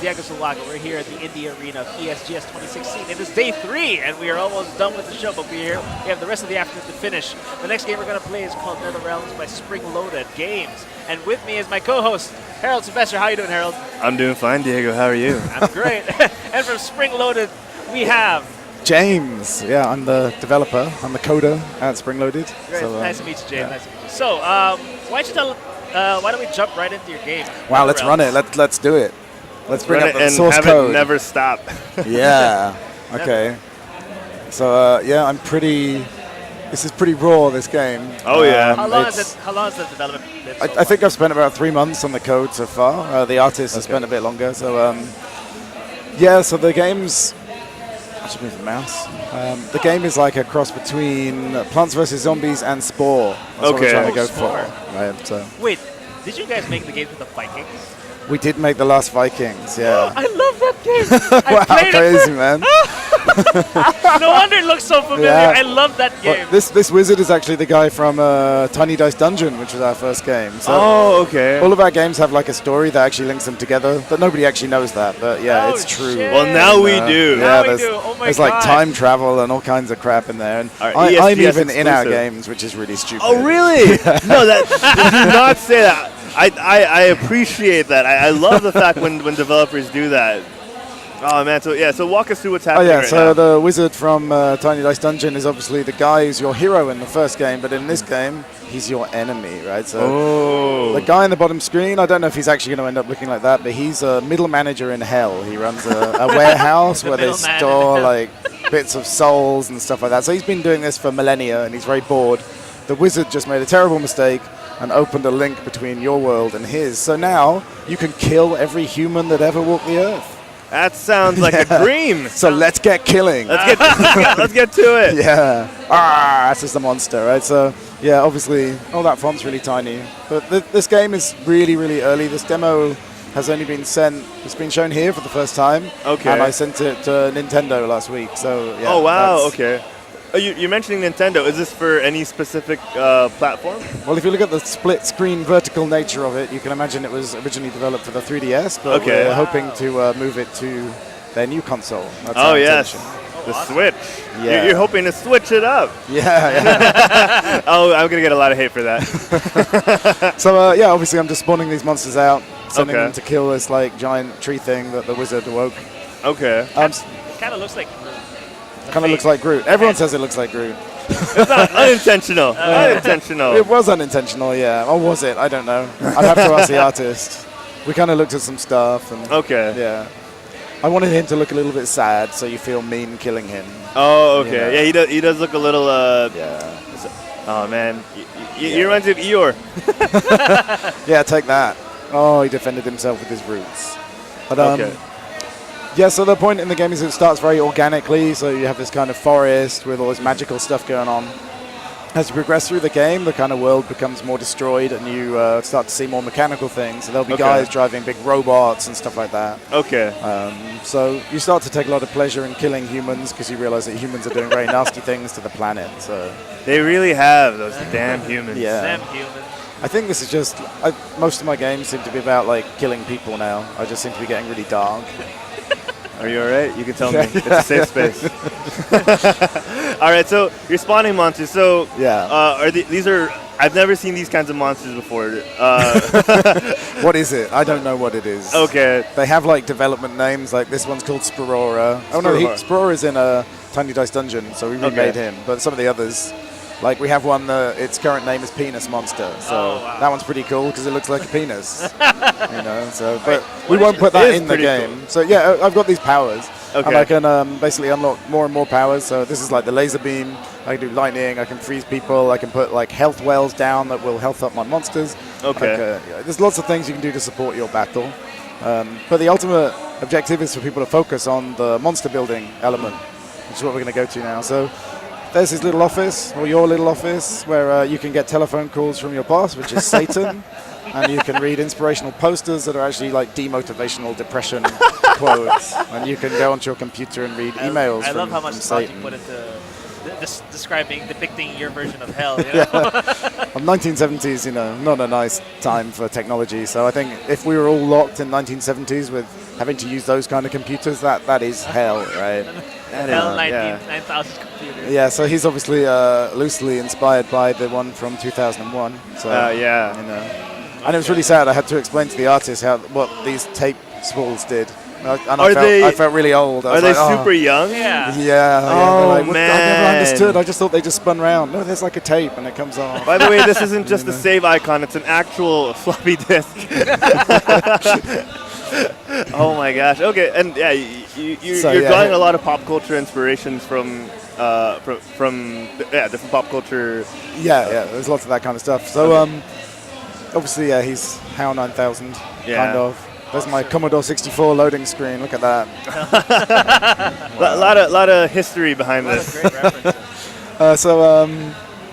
Diego Zulaga. We're here at the Indie Arena of ESGS 2016. It is day 3, and we are almost done with the show, but we have the rest of the afternoon to finish. The next game we're going to play is called Netherrealms by Springloaded Games. And with me is my co-host, Herald Silvestre. How are you doing, Herald? I'm doing fine, Diego. How are you? I'm great. And from Springloaded, we have... James. Yeah, I'm the developer. I'm the coder at Springloaded. Great. So, nice to meet you, James. Yeah. Nice to meet you. So, why don't we jump right into your game? Wow, let's run it. Let's do it. Let's bring up the and source have code. It never stop. Yeah. Okay. So yeah, I'm pretty. This is pretty raw. This game. Oh yeah. How long has the development been? I think I've spent about 3 months on the code so far. The artist has spent a bit longer. So yeah. So the game's. I should move the mouse. The game is like a cross between Plants vs Zombies and Spore. That's what we're trying to go for. Right. So. Wait, did you guys make the game with the Vikings? We did make the Last Vikings, yeah. I love that game. Wow, crazy, man. No wonder it looks so familiar. Yeah. I love that game. Well, this wizard is actually the guy from Tiny Dice Dungeon, which was our first game. So okay. all of our games have like a story that actually links them together, but nobody actually knows that. But yeah, it's true. Shit. Well, now we do. Now Yeah, we do. Oh my there's God. like time travel and all kinds of crap in there. And Our I'm ESGS even in our exclusive. games, which is really stupid. Oh really? No, do not say that. I appreciate that. I love the fact when developers do that. Oh man, so walk us through what's happening right so now. the wizard from Tiny Dice Dungeon is obviously the guy who's your hero in the first game, but in this game, he's your enemy, right? So the guy in the bottom screen, I don't know if he's actually going to end up looking like that, but he's a middle manager in hell. He runs a warehouse where they store like bits of souls and stuff like that. So he's been doing this for millennia, and he's very bored. The wizard just made a terrible mistake and opened a link between your world and his. So now you can kill every human that ever walked the earth. That sounds like a dream. So let's get killing. Let's get to it. Yeah. That's just the monster, right? So, yeah, obviously, that font's really tiny. But this game is really, really early. This demo has only been sent. It's been shown here for the first time. Okay. And I sent it to Nintendo last week. So, yeah. Oh, wow. Okay. You're mentioning Nintendo. Is this for any specific platform? Well, if you look at the split screen vertical nature of it, you can imagine it was originally developed for the 3DS, but we're hoping to move it to their new console. That's our intention. The Switch. Yeah. You're hoping to switch it up. Yeah. Oh, I'm going to get a lot of hate for that. So, yeah, obviously I'm just spawning these monsters out, sending them to kill this, like, giant tree thing that the wizard awoke. Okay. It kind of looks like Groot. Kind of looks like Groot. Everyone says it looks like Groot. It's not unintentional. Unintentional. It was unintentional, yeah. Or was it? I don't know. I'd have to ask the artist. We kind of looked at some stuff. And yeah. I wanted him to look a little bit sad, so you feel mean killing him. Oh, okay. You know? Yeah, he does look a little... yeah. Oh, man. He reminds me of Eeyore. Yeah, take that. Oh, he defended himself with his roots. But, okay. yeah, so the point in the game is it starts very organically, so you have this kind of forest with all this magical stuff going on. As you progress through the game, the kind of world becomes more destroyed, and you start to see more mechanical things. So there'll be guys driving big robots and stuff like that. Okay. So you start to take a lot of pleasure in killing humans because you realize that humans are doing very nasty things to the planet. So they really have, those damn humans. Yeah. Damn humans. I think this is just... most of my games seem to be about, like, killing people now. I just seem to be getting really dark. Are you all right? You can tell me. It's a safe space. All right, so you're spawning monsters. So these are... I've never seen these kinds of monsters before. What is it? I don't know what it is. Okay. They have, like, development names. Like, this one's called Sporora. Oh, no, Sporora's in a Tiny Dice Dungeon, so we remade him. But some of the others... Like, we have one, its current name is Penis Monster, so that one's pretty cool because it looks like a penis, you know, so, but we won't put that in the game. Cool. So, yeah, I've got these powers, and I can basically unlock more and more powers, so this is like the laser beam, I can do lightning, I can freeze people, I can put, like, health wells down that will health up my monsters. Okay. Like, there's lots of things you can do to support your battle, but the ultimate objective is for people to focus on the monster building element, which is what we're going to go to now. So. There's his little office, or your little office, where you can get telephone calls from your boss, which is Satan, and you can read inspirational posters that are actually like demotivational depression quotes, and you can go onto your computer and read emails I love how much thought you put into depicting your version of hell. You know? 1970s, you know, not a nice time for technology. So I think if we were all locked in 1970s with having to use those kind of computers, that is hell, right? Hell 9000 computers. Yeah, so he's obviously loosely inspired by the one from 2001. So yeah. you know, and it was really sad. I had to explain to the artist what these tape spools did. And I felt really old. Are they super young? Yeah. Yeah. Oh, like, man. I never understood. I just thought they just spun around. No, there's like a tape and it comes off. By the way, this isn't just a save icon. It's an actual floppy disk. Oh my gosh. Okay, and yeah, you're drawing a lot of pop culture inspirations from different pop culture. Yeah, there's lots of that kind of stuff. So obviously, he's HAL 9000 kind of. There's my Commodore 64 loading screen. Look at that. A lot of history behind this. Great references.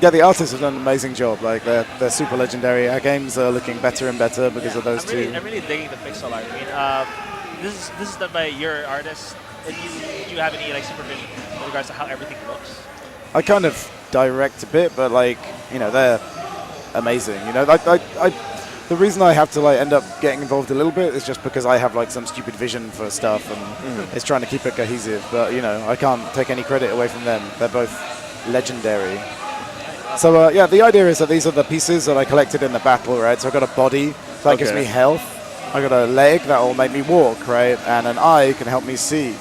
Yeah, the artists have done an amazing job. Like they're super legendary. Our games are looking better and better because of those two. I'm really digging the pixel art. I mean, this is done by your artist. Do you have any like supervision with regards to how everything looks? I kind of direct a bit, but like they're amazing. The reason I have to like end up getting involved a little bit is just because I have like some stupid vision for stuff and it's trying to keep it cohesive. But I can't take any credit away from them. They're both legendary. So yeah, the idea is that these are the pieces that I collected in the battle, right? So I've got a body, so that gives me health. I got a leg that will make me walk, right? And an eye can help me see.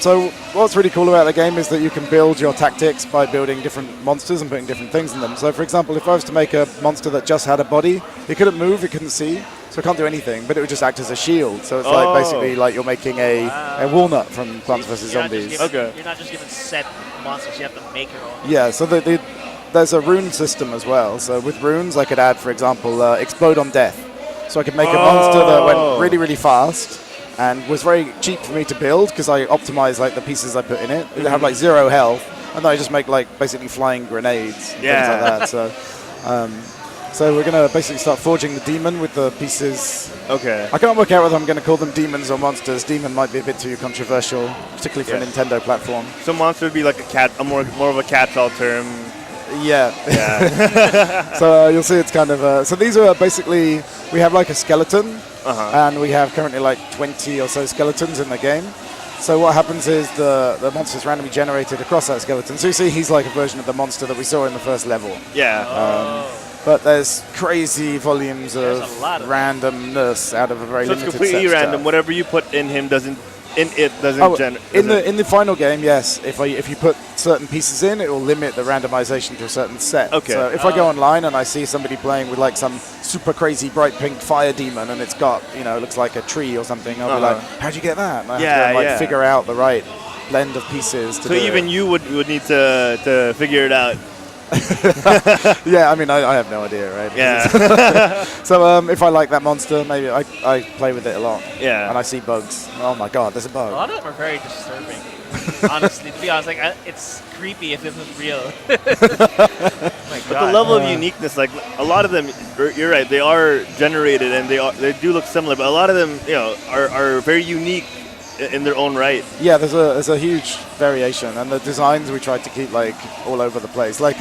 So what's really cool about the game is that you can build your tactics by building different monsters and putting different things in them. So for example, if I was to make a monster that just had a body, it couldn't move, it couldn't see, so it can't do anything, but it would just act as a shield. So it's like basically like you're making a walnut from Plants vs. Zombies. You're not just given set monsters, you have to make your own. Yeah, so there's a rune system as well. So with runes, I could add, for example, explode on death. So I could make a monster that went really, really fast and was very cheap for me to build because I optimized like the pieces I put in it. It had like 0 health, and then I just make like basically flying grenades and things like that. So we're gonna basically start forging the demon with the pieces. Okay. I can't work out whether I'm gonna call them demons or monsters. Demon might be a bit too controversial, particularly for a Nintendo platform. So monster would be like more of a catch-all term. Yeah. So you'll see it's kind of so these are basically, we have like a skeleton and we have currently like 20 or so skeletons in the game. So what happens is the monster's randomly generated across that skeleton. So you see he's like a version of the monster that we saw in the first level. Yeah. But there's crazy volumes of randomness out of a very limited set. So it's completely random. Stuff. Whatever you put in him doesn't generate. In the final game, yes. If you put certain pieces in, it will limit the randomization to a certain set. Okay. So if I go online and I see somebody playing with like some super crazy bright pink fire demon and it's got it looks like a tree or something, I'll be like, how'd you get that? And I have to figure out the right blend of pieces. To so even you would need to figure it out. Yeah, I mean, I have no idea, right? Yeah. So if I like that monster, maybe I play with it a lot. Yeah. And I see bugs. Oh my god, there's a bug. A lot of them are very disturbing. Honestly, to be honest, like it's creepy if this was real. My god. But the level of uniqueness, like a lot of them, you're right, they are generated and they do look similar, but a lot of them, are very unique in their own right. Yeah, there's a huge variation, and the designs we tried to keep like all over the place. Like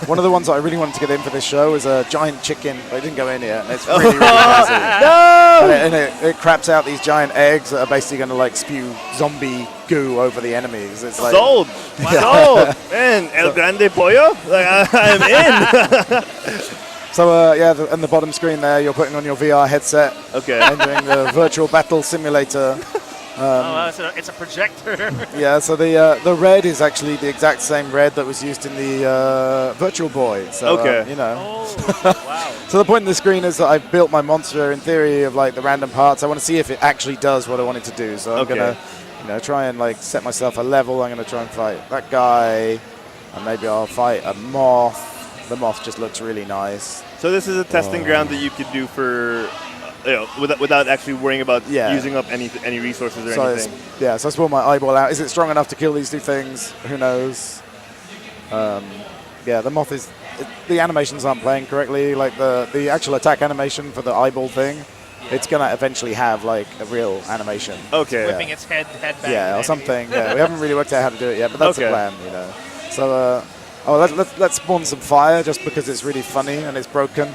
one of the ones that I really wanted to get in for this show is a giant chicken, but it didn't go in yet, and it's really, really massive. No! And it craps out these giant eggs that are basically going to like spew zombie goo over the enemies. It's like sold. Sold. Man, El Grande Pollo? Like I'm in. So and the bottom screen there, you're putting on your VR headset. Okay. And doing the virtual battle simulator. It's a projector. Yeah, so the red is actually the exact same red that was used in the Virtual Boy. So, okay. Wow. So the point of the screen is that I've built my monster in theory of like the random parts. I want to see if it actually does what I want it to do. So I'm gonna, try and like set myself a level. I'm gonna try and fight that guy, and maybe I'll fight a moth. The moth just looks really nice. So this is a testing ground that you could do for. Without actually worrying about using up any resources or anything. So I spawned my eyeball out. Is it strong enough to kill these two things? Who knows? The moth is... The animations aren't playing correctly. Like the actual attack animation for the eyeball thing, it's going to eventually have like a real animation. Okay. Whipping its head back. Yeah, or something. Yeah, we haven't really worked out how to do it yet, but that's the plan, So let's spawn some fire just because it's really funny and it's broken.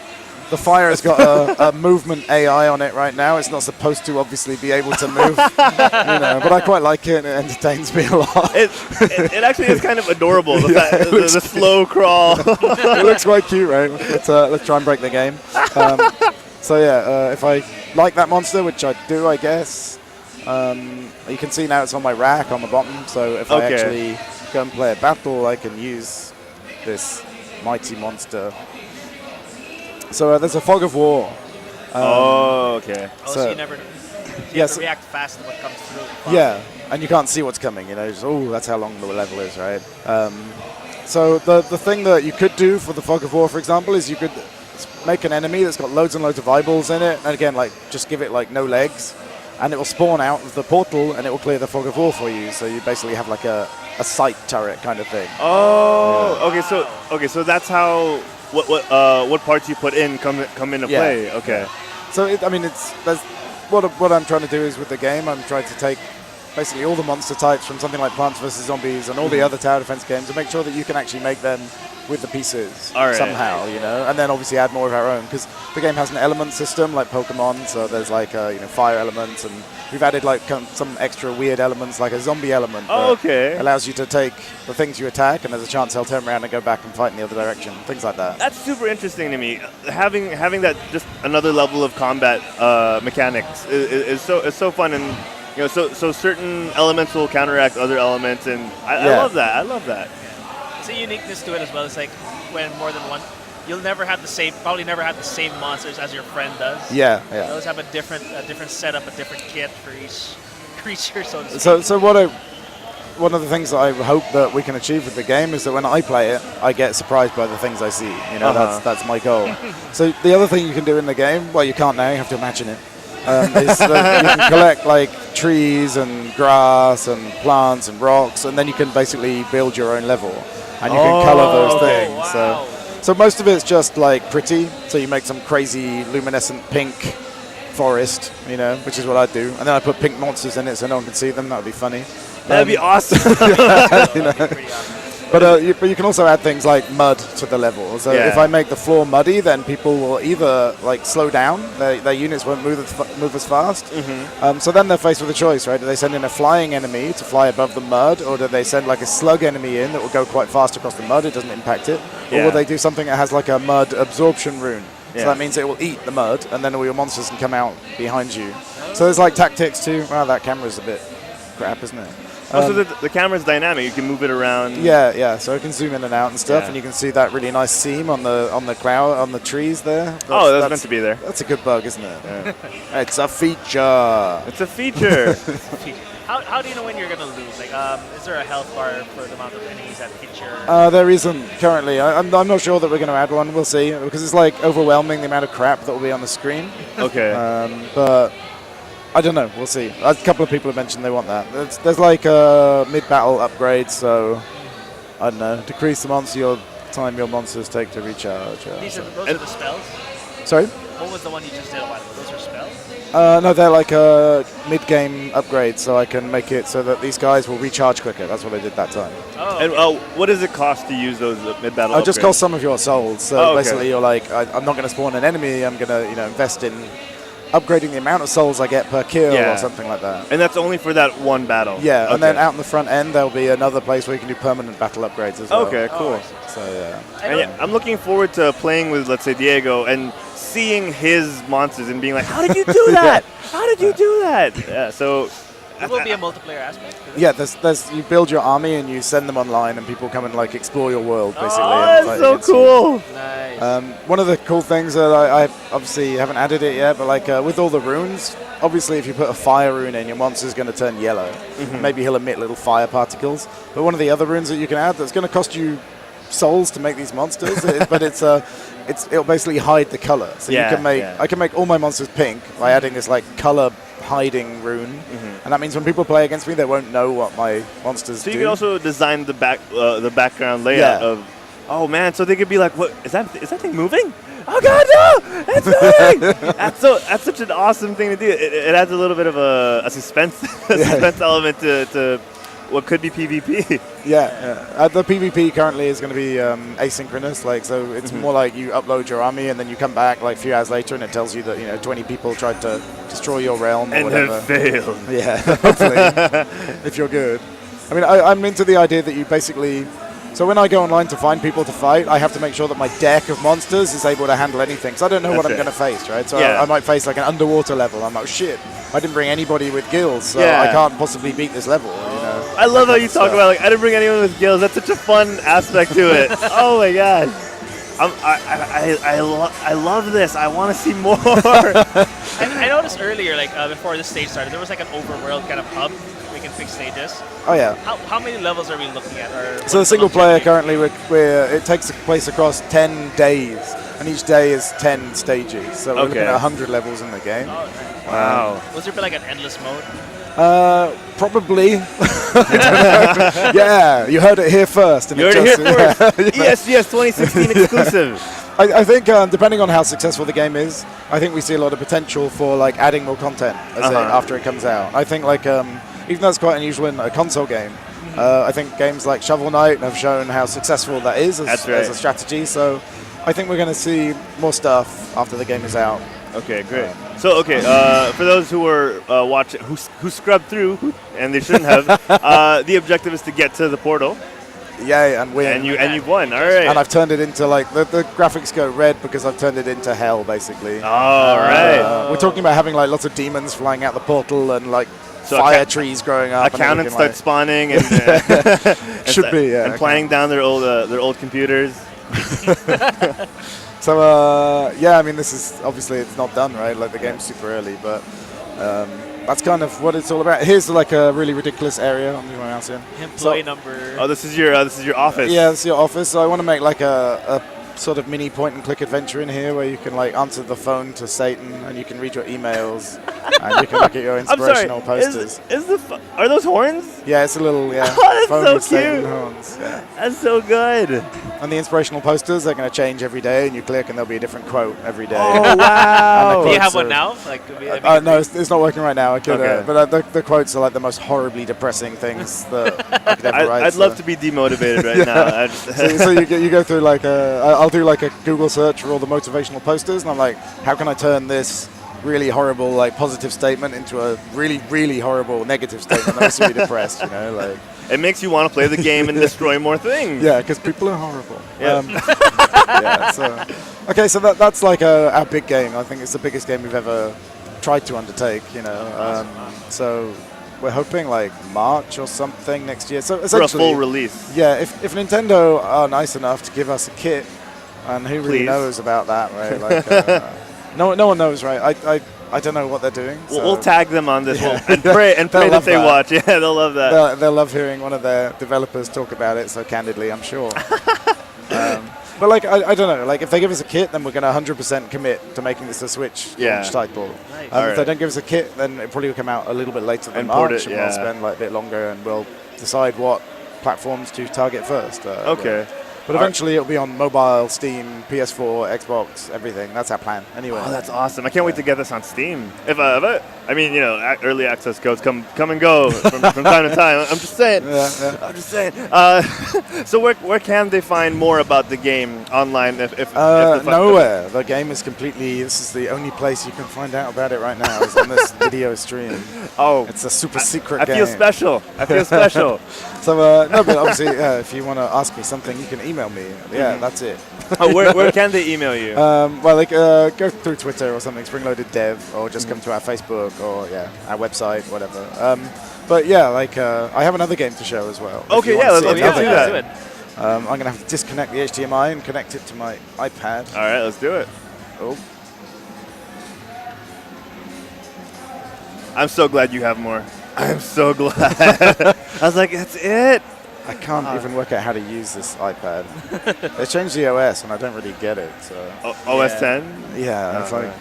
The fire has got a movement AI on it right now. It's not supposed to obviously be able to move, but I quite like it and it entertains me a lot. It actually is kind of adorable, the slow crawl. It looks quite cute, right? Let's try and break the game. If I like that monster, which I do, I guess, you can see now it's on my rack on the bottom, so if I actually go and play a battle, I can use this mighty monster. So there's a fog of war. Okay. So you never have to react fast to what comes through. Yeah, and you can't see what's coming, just, that's how long the level is, right? So the thing that you could do for the fog of war, for example, is you could make an enemy that's got loads and loads of eyeballs in it, and again, just give it no legs, and it will spawn out of the portal, and it will clear the fog of war for you. So you basically have a sight turret kind of thing. So that's how what parts you put in come into play. Okay. Yeah. So that's what I'm trying to do is with the game. I'm trying to take basically all the monster types from something like Plants vs Zombies and all the other tower defense games and make sure that you can actually make them with the pieces somehow, and then obviously add more of our own, because the game has an element system like Pokemon, so there's fire elements, and we've added some extra weird elements like a zombie element. Allows you to take the things you attack, and there's a chance they'll turn around and go back and fight in the other direction, things like that. That's super interesting to me. Having that just another level of combat mechanics is so fun, and so certain elements will counteract other elements, and I love that. I love that. It's a uniqueness to it as well. It's like when more than one, you'll probably never have the same monsters as your friend does. Yeah. You always have a different setup, a different kit for each creature. So one of the things that I hope that we can achieve with the game is that when I play it, I get surprised by the things I see. That's my goal. So the other thing you can do in the game, well, you can't now. You have to imagine it. Is that you can collect trees and grass and plants and rocks, and then you can basically build your own level, and you can color those things. Wow. So most of it's just pretty. So you make some crazy luminescent pink forest, which is what I do, and then I put pink monsters in it so no one can see them. That would be funny. That'd be awesome. But you can also add things like mud to the level. So if I make the floor muddy, then people will either slow down, their units won't move as fast. So then they're faced with a choice, right? Do they send in a flying enemy to fly above the mud, or do they send a slug enemy in that will go quite fast across the mud? It doesn't impact it. Or will they do something that has a mud absorption rune? So that means it will eat the mud, and then all your monsters can come out behind you. So there's tactics too. Wow, that camera's a bit crap, isn't it? So the camera's dynamic. You can move it around. Yeah. So it can zoom in and out and stuff, and you can see that really nice seam on the cloud on the trees there. That's meant to be there. That's a good bug, isn't it? Yeah. It's a feature. It's a feature. How do you know when you're gonna lose? Is there a health bar for the amount of enemies that hit your? There isn't currently. I'm not sure that we're going to add one. We'll see, because it's overwhelming the amount of crap that will be on the screen. Okay. But I don't know. We'll see. A couple of people have mentioned they want that. There's a mid-battle upgrade, so I don't know. Decrease the time your monsters take to recharge. Those are the spells? Sorry? What was the one you just did a while ago? Those are spells? No, they're a mid-game upgrade, so I can make it so that these guys will recharge quicker. That's what I did that time. And what does it cost to use those mid-battle upgrades? It just costs some of your souls. So basically you're I'm not going to spawn an enemy. I'm going to invest in upgrading the amount of souls I get per kill or something like that. And that's only for that one battle? Yeah, and then out in the front end there'll be another place where you can do permanent battle upgrades as well. Okay, cool. So I'm looking forward to playing with, let's say, Diego and seeing his monsters and being like, how did you do that? How did you do that? Yeah, so... There will be a multiplayer aspect. Yeah, there's you build your army and you send them online and people come and explore your world basically. Oh, that's so cool! Nice. One of the cool things that I obviously haven't added it yet, but with all the runes, obviously if you put a fire rune in, your monster's going to turn yellow. Maybe he'll emit little fire particles. But one of the other runes that you can add that's going to cost you souls to make these monsters, but it'll basically hide the color. So I can make all my monsters pink by adding this color hiding rune, and that means when people play against me, they won't know what my monsters do. So you can also design the background layout of. Oh man! So they could be like, "What is that? Is that thing moving? Oh god, no! It's moving!" That's such an awesome thing to do. It adds a little bit of a suspense element to what could be PvP. Yeah. The PvP currently is going to be asynchronous, like so. It's more like you upload your army and then you come back like a few hours later, and it tells you that 20 people tried to destroy your realm or And whatever. have failed. Yeah, hopefully, if you're good. I mean, I'm into the idea that you basically. So when I go online to find people to fight, I have to make sure that my deck of monsters is able to handle anything. So I don't know what I'm going to face, right? So I might face like an underwater level. I'm like, shit, I didn't bring anybody with gills, so I can't possibly beat this level. I love how you talk about like I didn't bring anyone with gills. That's such a fun aspect to it. Oh my god, I love this. I want to see more. I noticed earlier, like before the stage started, there was like an overworld kind of hub. We can pick stages. Oh yeah. How many levels are we looking at? So the single player currently, it takes place across 10 days, and each day is 10 stages. So we're looking at 100 levels in the game. Oh, nice. Wow. Was there like an endless mode? Probably. Yeah, you heard it here first. You heard it here first. ESGS 2016 exclusive. I think depending on how successful the game is, I think we see a lot of potential for like adding more content after it comes out. I think like even though it's quite unusual in a console game, I think games like Shovel Knight have shown how successful that is as a strategy. So I think we're going to see more stuff after the game is out. Okay, great. So, for those who were watching, who scrubbed through, and they shouldn't have, the objective is to get to the portal. Yeah, and win. And you've won. All right. And I've turned it into like the graphics go red because I've turned it into hell, basically. All right. We're talking about having like lots of demons flying out the portal and like fire trees growing up. Accountants start spawning and and planning down their old computers. So yeah, I mean, this is obviously it's not done, right? Like the game's super early, but that's kind of what it's all about. Here's like a really ridiculous area. I'm moving my mouse in. Employee number. Oh, this is your office. Yeah, this is your office. So I want to make like a sort of mini point-and-click adventure in here where you can like answer the phone to Satan and you can read your emails and you can look at your inspirational posters. Are those horns? Yeah, it's a little Oh, phone that's with so Satan cute. horns. Yeah. That's so good. And the inspirational posters, they're going to change every day, and you click and there'll be a different quote every day. Oh, wow. Do you have one now? Like, no, it's not working right now. I could, but the quotes are like the most horribly depressing things that I could ever write. I'd love to be demotivated right now. So you go through like I'll do like a Google search for all the motivational posters, and I'm like, how can I turn this really horrible like positive statement into a really, really horrible negative statement that makes me depressed, like. It makes you want to play the game and destroy more things. Yeah, because people are horrible. Yeah. So that's like our big game. I think it's the biggest game we've ever tried to undertake, So we're hoping like March or something next year. So essentially, for a full release. Yeah, if Nintendo are nice enough to give us a kit, and who really knows about that, right? Like, no one knows, right? I don't know what they're doing. So We'll tag them on this and pray that they watch. Yeah, they'll love that. They'll love hearing one of their developers talk about it so candidly, I'm sure. But like, I don't know. Like, if they give us a kit, then we're going to 100% commit to making this a Switch launch title. Nice. If they don't give us a kit, then it probably will come out a little bit later than March, and we'll spend like a bit longer, and we'll decide what platforms to target first. Okay. But eventually it'll be on mobile, Steam, PS4, Xbox, everything. That's our plan. Anyway. Oh, that's awesome. I can't wait to get this on Steam. Early access codes come and go from time to time. I'm just saying. I'm just saying. So where can they find more about the game online? If nowhere. The game is completely. This is the only place you can find out about it right now. Is on this video stream. Oh, it's a super secret game. I feel special. So no, but obviously, if you want to ask me something, you can email me. Yeah, that's it. Oh, where can they email you? Go through Twitter or something, Springloaded Dev, or just come to our Facebook or our website, whatever. But yeah, I have another game to show as well. Okay, let's do that. I'm gonna have to disconnect the HDMI and connect it to my iPad. All right, let's do it. Oh. I'm so glad you have more. I'm so glad. I was like, that's it. I can't even work out how to use this iPad. They changed the OS, and I don't really get it. So. OS 10? Yeah, it's like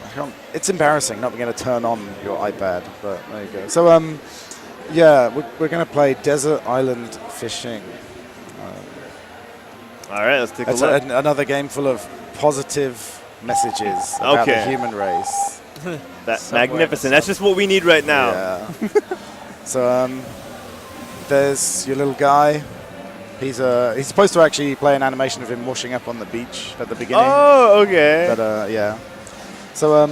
it's embarrassing not being able to turn on your iPad. But there you go. So we're going to play Desert Island Fishing. All right, let's take a look. Another game full of positive messages about the human race. That's magnificent. That's just what we need right now. Yeah. So there's your little guy. He's supposed to actually play an animation of him washing up on the beach at the beginning. Oh, okay. But yeah. So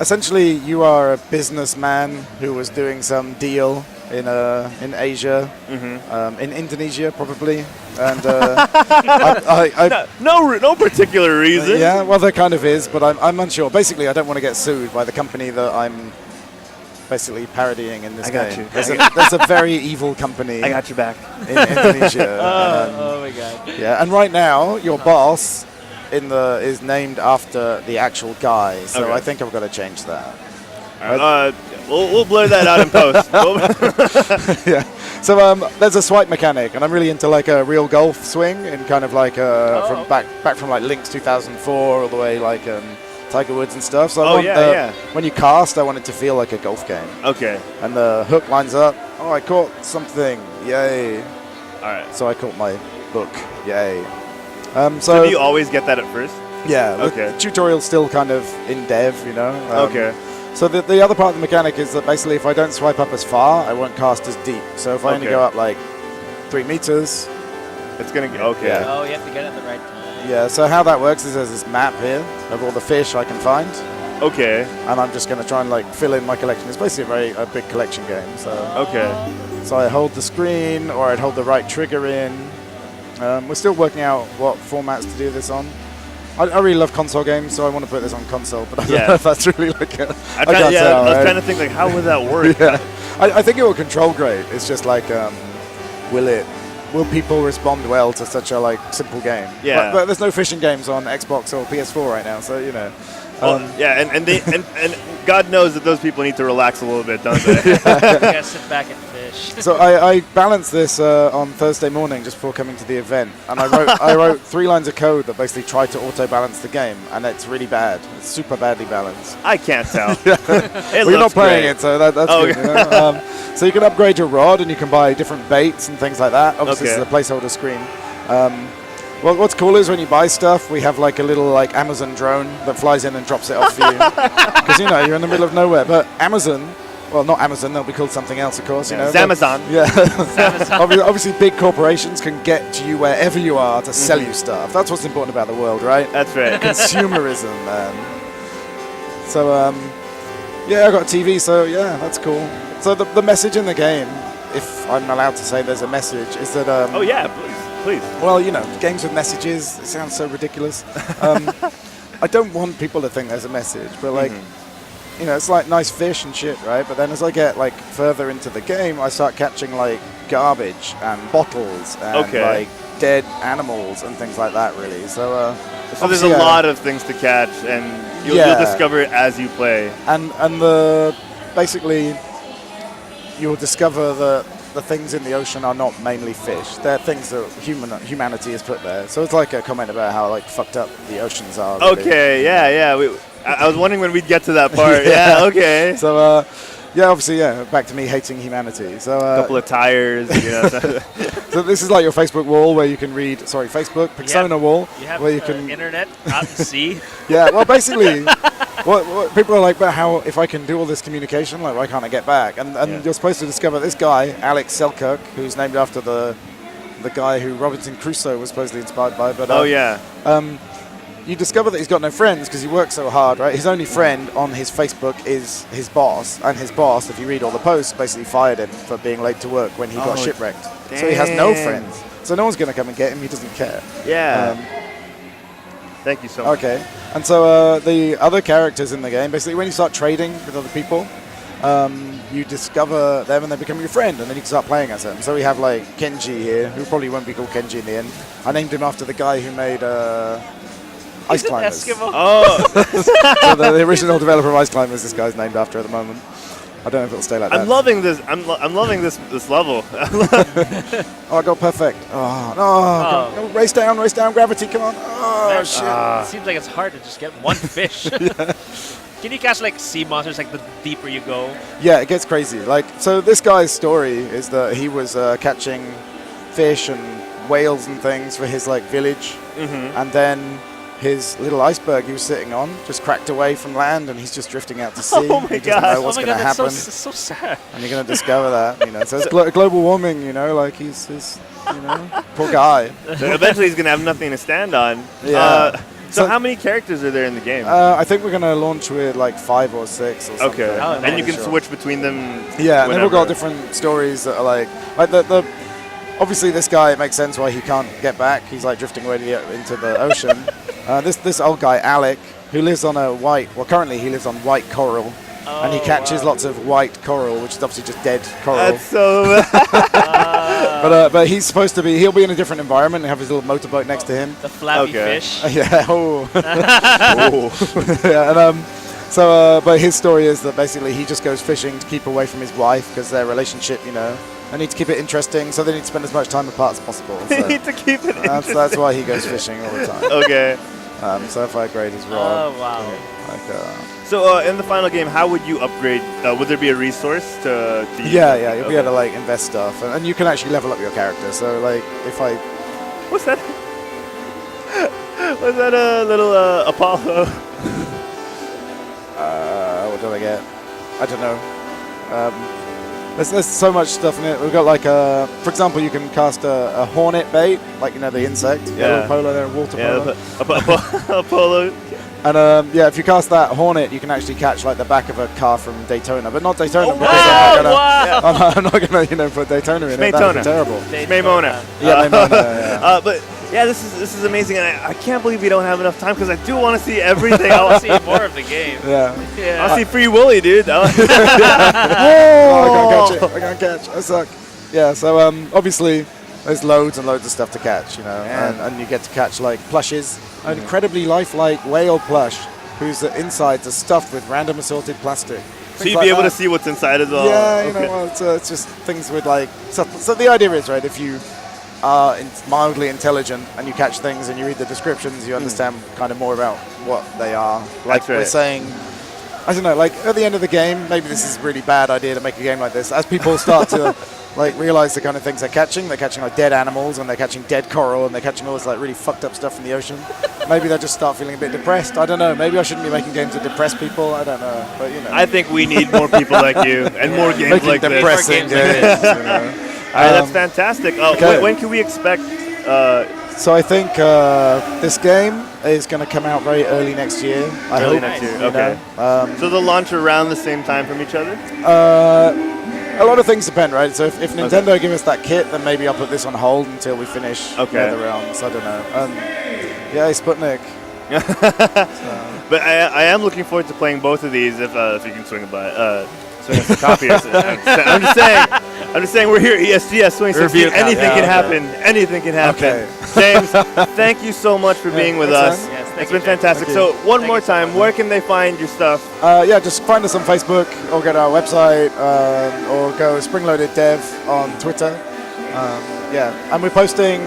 essentially, you are a businessman who was doing some deal in Asia, in Indonesia probably, and no particular reason. Yeah, well, there kind of is, but I'm unsure. Basically, I don't want to get sued by the company that I'm basically parodying in this game. There's a very evil company. I got your back. In Indonesia. Oh my god. Yeah, and right now your boss is named after the actual guy, so Okay. I think I've got to change that. We'll blur that out in post. Yeah. So there's a swipe mechanic, and I'm really into like a real golf swing, and kind of like from back from like Lynx 2004 all the way like Tiger Woods and stuff. So when you cast, I want it to feel like a golf game. Okay. And the hook lines up. Oh, I caught something! Yay! All right. So I caught my book. Yay! So do you always get that at first? Yeah. Okay. The tutorial's still kind of in dev, you know. Okay. So the other part of the mechanic is that basically if I don't swipe up as far, I won't cast as deep. So if I only go up like 3 meters, it's gonna go. Okay. Yeah. Oh, you have to get it at the right time. Yeah. So how that works is there's this map here of all the fish I can find, Okay. and I'm just going to try and like fill in my collection. It's basically a big collection game. So Okay. so I hold the screen, or I'd hold the right trigger in. We're still working out what formats to do this on. I really love console games, so I want to put this on console, but I don't know if that's really like I was trying to think like how would that work? Yeah. I think it will control great. It's just like, will people respond well to such a like simple game? Yeah. But there's no fishing games on Xbox or PS4 right now, so you know. Yeah, and God knows that those people need to relax a little bit, don't they? You gotta sit back and fish. So I balanced this on Thursday morning just before coming to the event, and I wrote 3 lines of code that basically tried to auto balance the game, and it's really bad. It's super badly balanced. I can't tell. Well, you're not playing it, so that's good. You know? So you can upgrade your rod, and you can buy different baits and things like that. Obviously, this is a placeholder screen. Well, what's cool is when you buy stuff, we have like a little like Amazon drone that flies in and drops it off for you. Because, you know, you're in the middle of nowhere. But Amazon, well, not Amazon, they'll be called something else, of course. You know, Zamazon. Yeah. Obviously, big corporations can get to you wherever you are to sell you stuff. That's what's important about the world, right? That's right. Consumerism, man. So, yeah, I got a TV, so yeah, that's cool. So the message in the game, if I'm allowed to say there's a message, is that... oh, yeah, please. Well, you know, games with messages, it sounds so ridiculous. I don't want people to think there's a message, but like, you know, it's like nice fish and shit, right? But then as I get like further into the game, I start catching like garbage and bottles and like dead animals and things like that, really. So there's a lot of things to catch, and you'll discover it as you play. And basically, you'll discover that the things in the ocean are not mainly fish. They're things that humanity has put there. So it's like a comment about how like fucked up the oceans are. Really. Okay, yeah. I was wondering when we'd get to that part. Yeah, okay. So, obviously, back to me hating humanity. So a couple of tires, you know. So this is like your Facebook wall where you can read, Facebook, Persona wall, where you can internet out and see. Yeah, well, basically, what people are like, but how, if I can do all this communication, like, why can't I get back? And you're supposed to discover this guy, Alex Selkirk, who's named after the guy who Robinson Crusoe was supposedly inspired by. But you discover that he's got no friends because he works so hard, right? His only friend on his Facebook is his boss, and his boss, if you read all the posts, basically fired him for being late to work when he got shipwrecked. Dang. So he has no friends. So no one's going to come and get him. He doesn't care. Yeah. Thank you so much. Okay. And so the other characters in the game, basically when you start trading with other people, you discover them and they become your friend, and then you can start playing as them. So we have like Kenji here, who probably won't be called Kenji in the end. I named him after the guy who made Ice Climbers. Eskimo. Oh. So the original developer of Ice Climbers, this guy's named after at the moment. I don't know if it'll stay like that. I'm loving this. I'm loving this level. Oh, I got perfect. Oh, no. Race down, gravity, come on. Oh, shit. It seems like it's hard to just get one fish. Can you catch like sea monsters like the deeper you go? Yeah, it gets crazy. Like, so this guy's story is that he was catching fish and whales and things for his like village, and then his little iceberg he was sitting on just cracked away from land, and he's just drifting out to sea. Oh my he doesn't God. know what's going to that's happen, so sad. and you're going to discover that. So it's global warming. Like he's poor guy. So eventually he's going to have nothing to stand on. Yeah. So how many characters are there in the game? I think we're going to launch with like 5 or 6 or something. Okay. Oh, And nice. you can Sure. switch between them. Yeah, and then we've got whenever. different stories that are like the obviously this guy, it makes sense why he can't get back. He's like drifting away into the ocean. This old guy Alec, who lives on currently he lives on white coral, and he catches lots of white coral, which is obviously just dead coral. That's so. But he's supposed to be. He'll be in a different environment and have his little motorboat next to him. The flappy Okay. fish. Yeah. Oh. Yeah. And but his story is that basically he just goes fishing to keep away from his wife because their relationship, they need to keep it interesting, so they need to spend as much time apart as possible. They So need to keep it that's why he goes fishing all the time. Okay. So if I grade his Oh, rod, wow. So in the final game, how would you upgrade? Would there be a resource to use? yeah, you'll be able to like invest stuff, and you can actually level up your character. So like if I What's that? Was that a little Apollo? what did I get? I don't know. There's so much stuff in it. We've got like for example, you can cast a hornet bait, like the insect. Yeah. Polo there, water polo. Yeah, Apollo. And if you cast that hornet, you can actually catch like the back of a car from Daytona, but not Daytona because I'm not gonna put Daytona in it. That would be terrible. Maymona. Yeah, Maymona, yeah. But yeah, this is amazing, and I can't believe we don't have enough time because I do want to see everything. I want to see more of the game. Yeah. Yeah. I'll see Free Willy, dude. Oh, I can't catch. I suck. Yeah, so obviously there's loads and loads of stuff to catch, and you get to catch like plushes. An incredibly lifelike whale plush whose insides are stuffed with random assorted plastic. So you'd be able to see what's inside as well. Yeah, Okay. well, it's just things with like. So the idea is, right, if you are mildly intelligent and you catch things and you read the descriptions, you understand kind of more about what they are. Like That's right. we're saying, I don't know, like at the end of the game, maybe this is a really bad idea to make a game like this. As people start to like realize the kind of things they're catching like dead animals, and they're catching dead coral, and they're catching all this like really fucked up stuff in the ocean. Maybe they'll just start feeling a bit depressed. I don't know. Maybe I shouldn't be making games that depress people. I don't know. But I think we need more people like you and more games making like this. depressing More games like games. All right, that's fantastic. Okay. When can we expect? So I think this game is going to come out very early next year. I Early hope. next year, you okay. know. So they'll launch around the same time from each other? A lot of things depend, right? So if Nintendo give us that kit, then maybe I'll put this on hold until we finish Netherrealms. I don't know. Yeah, Sputnik. But I am looking forward to playing both of these if you can swing us a copy. I'm just saying we're here at ESGS 2016. Anything can happen. Anything can happen. Okay. James, thank you so much for being with thanks, us. man. Yes, thank It's you, been James. fantastic. Thank So you. one more time, where can they find your stuff? Yeah, just find us on Facebook or go to our website or go Springloaded Dev on Twitter. And we're posting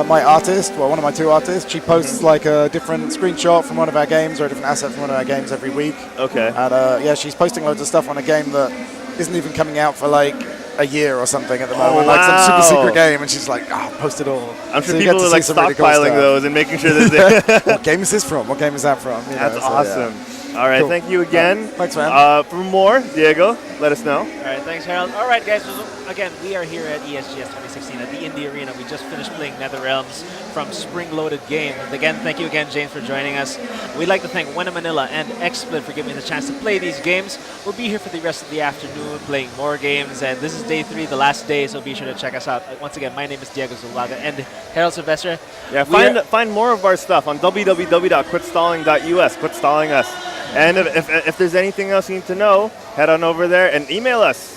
my artist, well, one of my 2 artists. She posts like a different screenshot from one of our games or a different asset from one of our games every week. Okay. And she's posting loads of stuff on a game that isn't even coming out for like a year or something at the moment, like some super secret game, and she's like, post it all. I'm sure So you get people to are see like some really cool stockpiling stuff. those and making sure that they. What game is this from? What game is that from? That's So, awesome. yeah. All right, Cool. thank you again. Thanks, man. For more, Diego, let us know. All right, thanks, Harold. All right, guys. Again, we are here at ESGS 2016 at the Indie Arena. We just finished playing Netherrealms from Springloaded Game. And again, thank you again, James, for joining us. We'd like to thank Gwen Manila and XSplit for giving me the chance to play these games. We'll be here for the rest of the afternoon playing more games. And this is day 3, the last day, so be sure to check us out. Once again, my name is Diego Zulaga and Herald Silvestre. Yeah, find more of our stuff on www.quitstalling.us. Quit stalling us. And if there's anything else you need to know, head on over there and email us.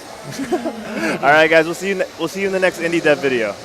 All right, guys, we'll see you in the next Indie Dev video.